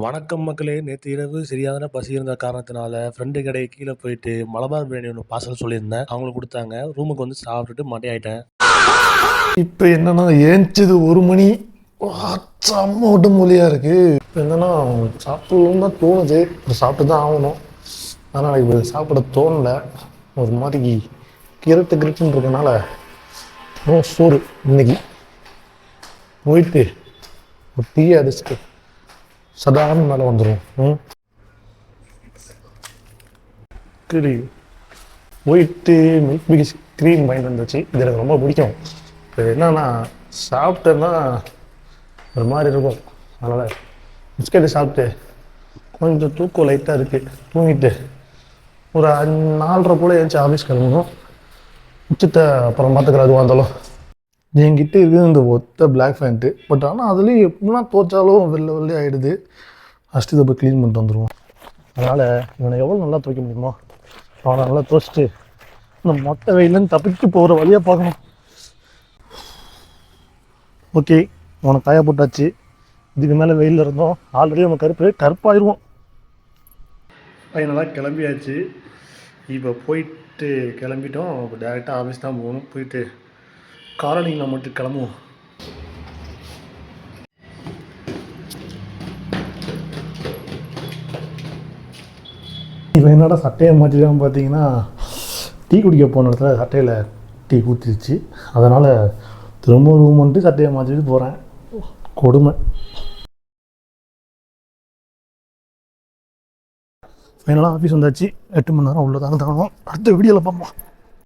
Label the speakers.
Speaker 1: வணக்கம் மக்களே! நேத்து இரவு சரியான பசி இருந்த காரணத்தினால, ஃப்ரெண்டு கடைக்கு கீழ போயிட்டு மலபார் பிரியாணி ஒண்ணு பார்சல் சொல்லியிருந்தேன். அவங்களுக்கு குடுத்தாங்க. ரூமுக்கு வந்து சாப்பிட்டுட்டு மட்டையாயிட்டேன்.
Speaker 2: இப்போ என்னன்னா ஏஞ்சிது 1 மணி. செம்ம உடம்பு வலியாக இருக்குது. இப்போ என்னன்னா சாப்பிடணும்னு தான் தோணுது. இப்போ சாப்பிட்டு தான் ஆகணும். ஆனால் இப்போ சாப்பிட தோணலை. ஒரு மாதிரி கிரட்டுன்னு இருக்கனால சோறு இன்னைக்கு போயிட்டு ஒரு டீயை அடிச்சுட்டு சதாரண மேலே வந்துடும். கிரி போயிட்டு மில்க் பிகிஸ் க்ரீம் வாங்கிட்டு வந்துச்சு. இது எனக்கு ரொம்ப பிடிக்கும். இப்போ என்னன்னா சாப்பிட்டேன்னா ஒரு மாதிரி இருக்கும். அதனால் பிஸ்கெட்டு சாப்பிட்டு கொஞ்சம் தூக்கம் லைட்டாக இருக்குது. தூங்கிட்டு ஒரு 4:30 போல் ஏஞ்சி ஆஃபீஸ் கிளம்பணும். உச்சிட்ட அப்புறம் பார்த்துக்கிறேன். அதுவாக இருந்தாலும் என்கிட்ட இருக்குது இந்த ஒத்த பிளாக் ஃபேண்ட்டு. பட் ஆனால் அதுலேயும் எப்படின்னா துவைச்சாலும் வெள்ளை ஆகிடுது. ஃபஸ்ட்டு இதை போய் க்ளீன் பண்ணிட்டு வந்துடுவோம். அதனால் இவனை எவ்வளோ நல்லா துவைக்க முடியுமோ அவனை நல்லா துவைச்சிட்டு இந்த மொட்டை வெயிலேருந்து தப்பிச்சு போகிற வழியாக பார்க்கணும். ஓகே, அவனை காய போட்டாச்சு. இதுக்கு மேலே வெயிலில் இருந்தோம். ஆல்ரெடி நம்ம கருப்பாயிருவோம். ஃபைனலாக கிளம்பியாச்சு. இப்போ போயிட்டு கிளம்பிட்டோம். இப்போ டேரெக்டாக ஆஃபீஸ் தான் போகணும். போயிட்டு காரணியில் மட்டும் கிளம்புவோம். இவன் என்னோட சட்டையை மாற்றிதான் பார்த்தீங்கன்னா டீ குடிக்க போன இடத்துல சட்டையில் டீ ஊற்றிடுச்சு. அதனால் திரும்ப ரூம் வந்துட்டு சட்டையை மாற்றிட்டு போகிறேன். கொடுமை. ஃபைனலாக ஆஃபீஸ் வந்தாச்சு. 8 மணி நேரம் உள்ளே தாங்க தரணும். அடுத்த வீடியோவில் பார்ப்போம்.